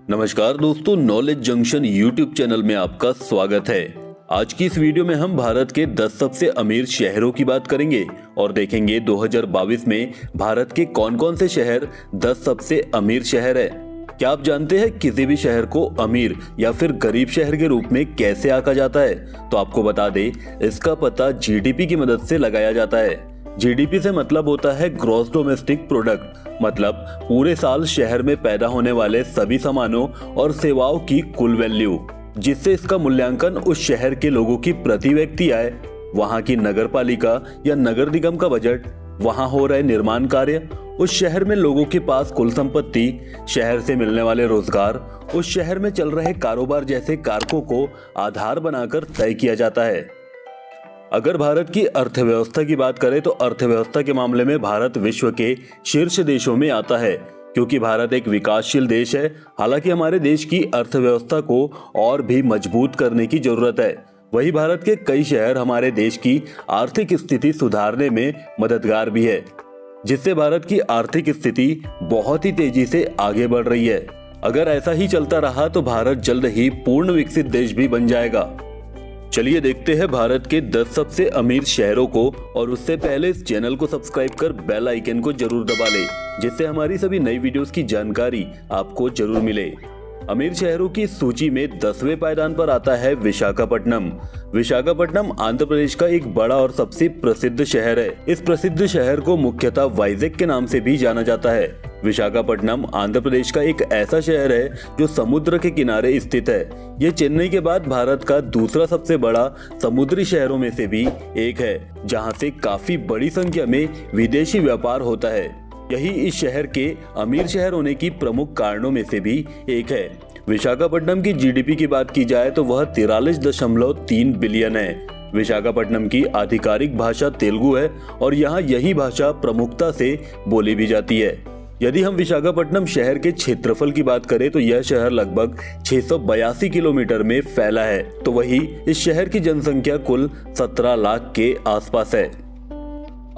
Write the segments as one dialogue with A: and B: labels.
A: नमस्कार दोस्तों, knowledge junction YouTube channel में आपका स्वागत है। आज की इस वीडियो में हम भारत के 10 सबसे अमीर शहरों की बात करेंगे और देखेंगे 2022 में भारत के कौन कौन से शहर 10 सबसे अमीर शहर है। क्या आप जानते हैं किसी भी शहर को अमीर या फिर गरीब शहर के रूप में कैसे आंका जाता है? तो आपको बता दें, इसका पता जीडीपी की मदद से लगाया जाता है। जीडीपी से मतलब होता है ग्रॉस डोमेस्टिक प्रोडक्ट, मतलब पूरे साल शहर में पैदा होने वाले सभी सामानों और सेवाओं की कुल वैल्यू, जिससे इसका मूल्यांकन उस शहर के लोगों की प्रति व्यक्ति आय, वहां की नगर पालिका या नगर निगम का बजट, वहां हो रहे निर्माण कार्य, उस शहर में लोगों के पास कुल संपत्ति, शहर से मिलने वाले रोजगार, उस शहर में चल रहे कारोबार जैसे कारकों को आधार बनाकर तय किया जाता है। अगर भारत की अर्थव्यवस्था की बात करें तो अर्थव्यवस्था के मामले में भारत विश्व के शीर्ष देशों में आता है, क्योंकि भारत एक विकासशील देश है। हालांकि हमारे देश की अर्थव्यवस्था को और भी मजबूत करने की जरूरत है। वही भारत के कई शहर हमारे देश की आर्थिक स्थिति सुधारने में मददगार भी है, जिससे भारत की आर्थिक स्थिति बहुत ही तेजी से आगे बढ़ रही है। अगर ऐसा ही चलता रहा तो भारत जल्द ही पूर्ण विकसित देश भी बन जाएगा। चलिए देखते हैं भारत के 10 सबसे अमीर शहरों को, और उससे पहले इस चैनल को सब्सक्राइब कर बेल आइकन को जरूर दबा लें, जिससे हमारी सभी नई वीडियोस की जानकारी आपको जरूर मिले। अमीर शहरों की सूची में 10वें पायदान पर आता है विशाखापट्टनम। विशाखापट्टनम आंध्र प्रदेश का एक बड़ा और सबसे प्रसिद्ध शहर है। इस प्रसिद्ध शहर को मुख्यतः वाइजैक के नाम से भी जाना जाता है। विशाखापट्टनम आंध्र प्रदेश का एक ऐसा शहर है जो समुद्र के किनारे स्थित है। यह चेन्नई के बाद भारत का दूसरा सबसे बड़ा समुद्री शहरों में से भी एक है, जहां से काफी बड़ी संख्या में विदेशी व्यापार होता है। यही इस शहर के अमीर शहर होने की प्रमुख कारणों में से भी एक है। विशाखापट्टनम की जीडीपी की बात की जाए तो वह 43.3 बिलियन है। विशाखापट्टनम की आधिकारिक भाषा तेलुगु है और यहाँ यही भाषा प्रमुखता से बोली भी जाती है। यदि हम विशाखापट्टनम शहर के क्षेत्रफल की बात करें तो यह शहर लगभग 682 किलोमीटर में फैला है, तो वही इस शहर की जनसंख्या कुल 17 लाख के आसपास है।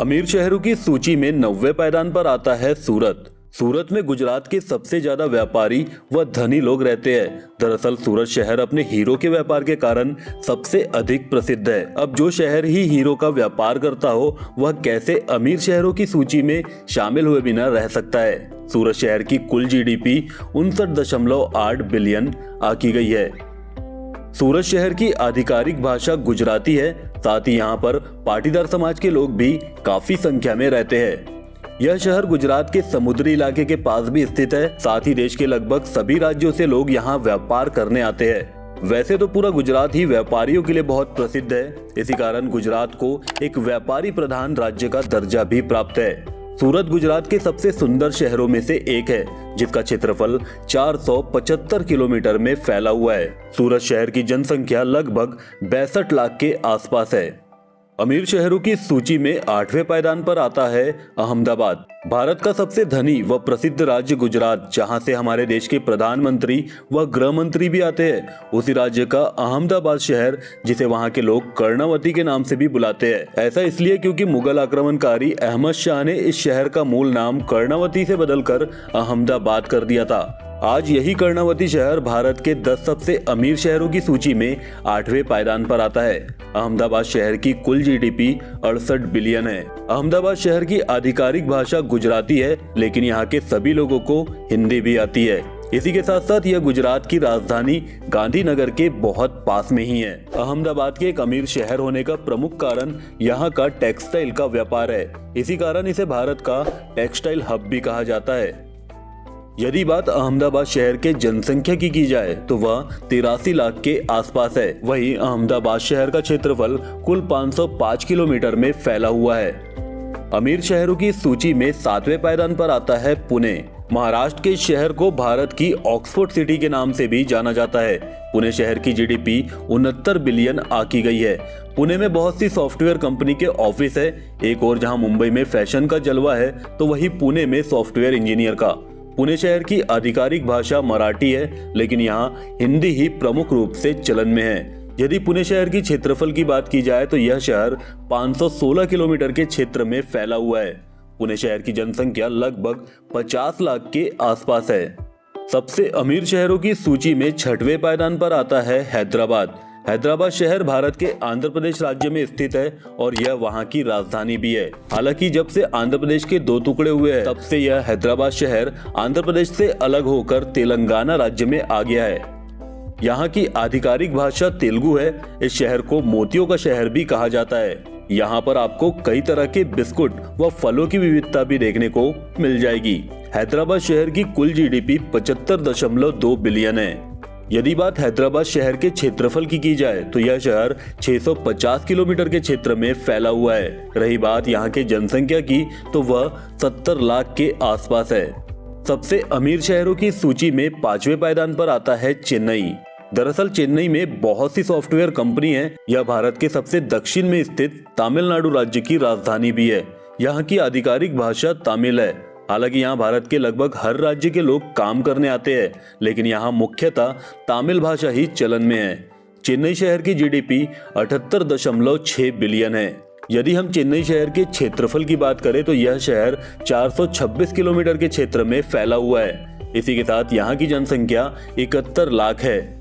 A: अमीर शहरों की सूची में 90वें पायदान पर आता है सूरत। सूरत में गुजरात के सबसे ज्यादा व्यापारी व धनी लोग रहते हैं। दरअसल सूरत शहर अपने हीरो के व्यापार के कारण सबसे अधिक प्रसिद्ध है। अब जो शहर ही हीरो का व्यापार करता हो, वह कैसे अमीर शहरों की सूची में शामिल हुए बिना रह सकता है? सूरत शहर की कुल जीडीपी 59.8 बिलियन आकी गई है। सूरत शहर की आधिकारिक भाषा गुजराती है। साथ ही यहाँ पर पाटीदार समाज के लोग भी काफी संख्या में रहते हैं। यह शहर गुजरात के समुद्री इलाके के पास भी स्थित है। साथ ही देश के लगभग सभी राज्यों से लोग यहाँ व्यापार करने आते हैं। वैसे तो पूरा गुजरात ही व्यापारियों के लिए बहुत प्रसिद्ध है। इसी कारण गुजरात को एक व्यापारी प्रधान राज्य का दर्जा भी प्राप्त है। सूरत गुजरात के सबसे सुंदर शहरों में से एक है, जिसका क्षेत्रफल 475 किलोमीटर में फैला हुआ है। सूरत शहर की जनसंख्या लगभग 62 लाख के आसपास है। अमीर शहरों की सूची में 8वें पायदान पर आता है अहमदाबाद। भारत का सबसे धनी व प्रसिद्ध राज्य गुजरात, जहां से हमारे देश के प्रधानमंत्री व गृह मंत्री भी आते हैं, उसी राज्य का अहमदाबाद शहर, जिसे वहां के लोग कर्णावती के नाम से भी बुलाते हैं। ऐसा इसलिए क्योंकि मुगल आक्रमणकारी अहमद शाह ने इस शहर का मूल नाम कर्णावती से बदलकर अहमदाबाद कर दिया था। आज यही कर्णावती शहर भारत के 10 सबसे अमीर शहरों की सूची में 8वें पायदान पर आता है। अहमदाबाद शहर की कुल जीडीपी 68 बिलियन है। अहमदाबाद शहर की आधिकारिक भाषा गुजराती है, लेकिन यहाँ के सभी लोगों को हिंदी भी आती है। इसी के साथ साथ यह गुजरात की राजधानी गांधीनगर के बहुत पास में ही है। अहमदाबाद के एक अमीर शहर होने का प्रमुख कारण यहाँ का टेक्सटाइल का व्यापार है। इसी कारण इसे भारत का टेक्सटाइल हब भी कहा जाता है। यदि बात अहमदाबाद शहर के जनसंख्या की जाए तो वह 83 लाख के आसपास है। वहीं अहमदाबाद शहर का क्षेत्रफल कुल 505 किलोमीटर में फैला हुआ है। अमीर शहरों की सूची में 7वें पायदान पर आता है पुणे। महाराष्ट्र के शहर को भारत की ऑक्सफोर्ड सिटी के नाम से भी जाना जाता है। पुणे शहर की जीडीपी 69 बिलियन आकी गई है। पुणे में बहुत सी सॉफ्टवेयर कंपनी के ऑफिस है। एक और जहां मुंबई में फैशन का जलवा है, तो वही पुणे में सॉफ्टवेयर इंजीनियर का। पुणे शहर की आधिकारिक भाषा मराठी है, लेकिन यहाँ हिंदी ही प्रमुख रूप से चलन में है। यदि पुणे शहर की क्षेत्रफल की बात की जाए तो यह शहर 516 किलोमीटर के क्षेत्र में फैला हुआ है। पुणे शहर की जनसंख्या लगभग 50 लाख के आसपास है। सबसे अमीर शहरों की सूची में 6वें पायदान पर आता है हैदराबाद। हैदराबाद शहर भारत के आंध्र प्रदेश राज्य में स्थित है और यह वहां की राजधानी भी है। हालांकि जब से आंध्र प्रदेश के 2 टुकड़े हुए हैं, तब से यह हैदराबाद शहर आंध्र प्रदेश से अलग होकर तेलंगाना राज्य में आ गया है। यहाँ की आधिकारिक भाषा तेलुगु है। इस शहर को मोतियों का शहर भी कहा जाता है। यहाँ पर आपको कई तरह के बिस्कुट व फलों की विविधता भी देखने को मिल जाएगी। हैदराबाद शहर की कुल जीडीपी 75.2 बिलियन है। यदि बात हैदराबाद शहर के क्षेत्रफल की जाए तो यह शहर 650 किलोमीटर के क्षेत्र में फैला हुआ है। रही बात यहाँ के जनसंख्या की तो वह 70 लाख के आसपास है। सबसे अमीर शहरों की सूची में 5वें पायदान पर आता है चेन्नई। दरअसल चेन्नई में बहुत सी सॉफ्टवेयर कंपनी है। यह भारत के सबसे दक्षिण में स्थित तमिलनाडु राज्य की राजधानी भी है। यहाँ की आधिकारिक भाषा तमिल है। हालांकि यहाँ भारत के लगभग हर राज्य के लोग काम करने आते हैं, लेकिन यहाँ मुख्यतः तमिल भाषा ही चलन में है। चेन्नई शहर की जीडीपी 78.6 बिलियन है। यदि हम चेन्नई शहर के क्षेत्रफल की बात करें तो यह शहर 426 किलोमीटर के क्षेत्र में फैला हुआ है। इसी के साथ यहाँ की जनसंख्या 71 लाख है।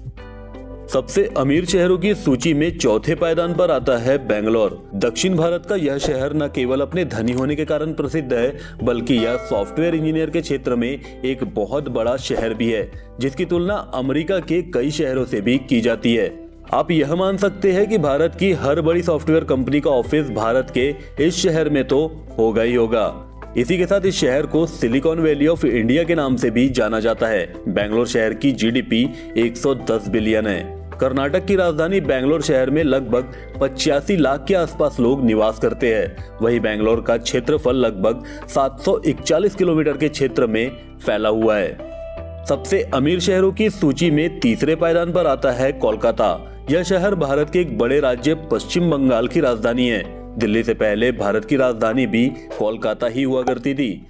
A: सबसे अमीर शहरों की सूची में 4थे पायदान पर आता है बेंगलोर। दक्षिण भारत का यह शहर न केवल अपने धनी होने के कारण प्रसिद्ध है, बल्कि यह सॉफ्टवेयर इंजीनियर के क्षेत्र में एक बहुत बड़ा शहर भी है, जिसकी तुलना अमेरिका के कई शहरों से भी की जाती है। आप यह मान सकते हैं कि भारत की हर बड़ी सॉफ्टवेयर कंपनी का ऑफिस भारत के इस शहर में तो होगा ही होगा। इसी के साथ इस शहर को सिलिकॉन वैली ऑफ इंडिया के नाम से भी जाना जाता है। बेंगलोर शहर की जीडीपी 110 बिलियन है। कर्नाटक की राजधानी बेंगलोर शहर में लगभग 85 लाख के आसपास लोग निवास करते हैं। वहीं बेंगलोर का क्षेत्रफल लगभग 741 किलोमीटर के क्षेत्र में फैला हुआ है। सबसे अमीर शहरों की सूची में 3रे पायदान पर आता है कोलकाता। यह शहर भारत के एक बड़े राज्य पश्चिम बंगाल की राजधानी है। दिल्ली से पहले भारत की राजधानी भी कोलकाता ही हुआ करती थी।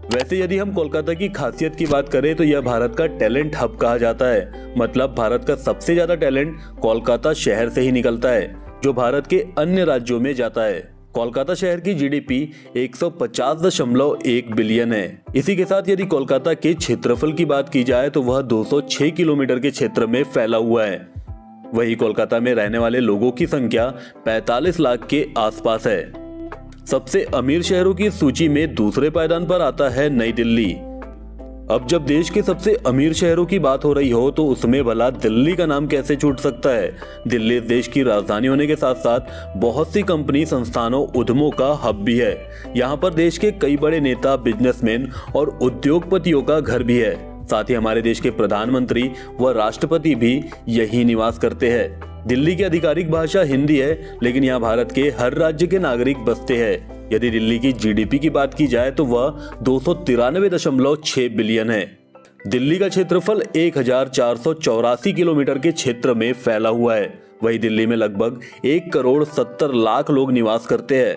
A: वैसे यदि हम कोलकाता की खासियत की बात करें तो यह भारत का टैलेंट हब कहा जाता है। मतलब भारत का सबसे ज्यादा टैलेंट कोलकाता शहर से ही निकलता है, जो भारत के अन्य राज्यों में जाता है। कोलकाता शहर की जीडीपी 150.1 बिलियन है। इसी के साथ यदि कोलकाता के क्षेत्रफल की बात की जाए तो वह 206 किलोमीटर के क्षेत्र में फैला हुआ है। वही कोलकाता में रहने वाले लोगों की संख्या 45 लाख के आसपास है। सबसे अमीर शहरों की सूची में 2रे पायदान पर आता है नई दिल्ली। अब जब देश के सबसे अमीर शहरों की बात हो रही हो तो उसमें भला दिल्ली का नाम कैसे छूट सकता है। दिल्ली देश की राजधानी होने के साथ साथ बहुत सी कंपनी, संस्थानों, उद्यमों का हब भी है। यहाँ पर देश के कई बड़े नेता, बिजनेसमैन और उद्योगपतियों का घर भी है। साथ ही हमारे देश के प्रधानमंत्री व राष्ट्रपति भी यही निवास करते हैं। दिल्ली की आधिकारिक भाषा हिंदी है, लेकिन यहाँ भारत के हर राज्य के नागरिक बसते हैं। यदि दिल्ली की जीडीपी की बात की जाए तो वह 293.6 बिलियन है। दिल्ली का क्षेत्रफल 1484 किलोमीटर के क्षेत्र में फैला हुआ है। वही दिल्ली में लगभग 1 करोड़ 70 लाख लोग निवास करते हैं।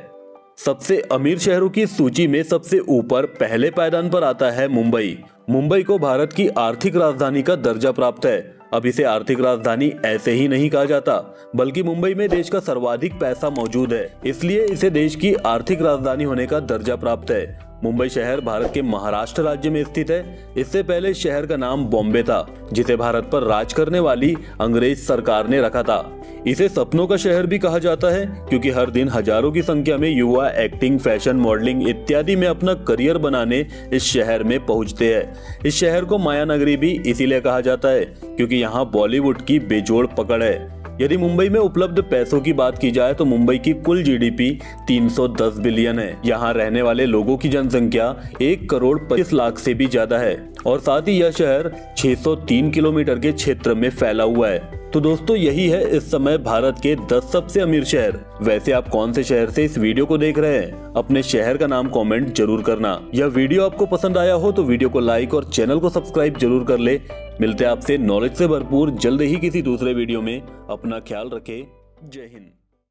A: सबसे अमीर शहरों की सूची में सबसे ऊपर पहले पायदान पर आता है मुंबई। मुंबई को भारत की आर्थिक राजधानी का दर्जा प्राप्त है। अब इसे आर्थिक राजधानी ऐसे ही नहीं कहा जाता, बल्कि मुंबई में देश का सर्वाधिक पैसा मौजूद है, इसलिए इसे देश की आर्थिक राजधानी होने का दर्जा प्राप्त है। मुंबई शहर भारत के महाराष्ट्र राज्य में स्थित है। इससे पहले शहर का नाम बॉम्बे था, जिसे भारत पर राज करने वाली अंग्रेज सरकार ने रखा था। इसे सपनों का शहर भी कहा जाता है, क्योंकि हर दिन हजारों की संख्या में युवा एक्टिंग, फैशन, मॉडलिंग इत्यादि में अपना करियर बनाने इस शहर में पहुंचते हैं। इस शहर को माया नगरी भी इसीलिए कहा जाता है क्योंकि यहाँ बॉलीवुड की बेजोड़ पकड़ है। यदि मुंबई में उपलब्ध पैसों की बात की जाए तो मुंबई की कुल जीडीपी 310 बिलियन है। यहाँ रहने वाले लोगों की जनसंख्या 1 करोड़ 25 लाख से भी ज्यादा है और साथ ही यह शहर 603 किलोमीटर के क्षेत्र में फैला हुआ है। तो दोस्तों, यही है इस समय भारत के 10 सबसे अमीर शहर। वैसे आप कौन से शहर से इस वीडियो को देख रहे हैं? अपने शहर का नाम कमेंट जरूर करना। यह वीडियो आपको पसंद आया हो तो वीडियो को लाइक और चैनल को सब्सक्राइब जरूर कर ले। मिलते हैं आपसे नॉलेज से भरपूर जल्द ही किसी दूसरे वीडियो में। अपना ख्याल रखें। जय हिंद।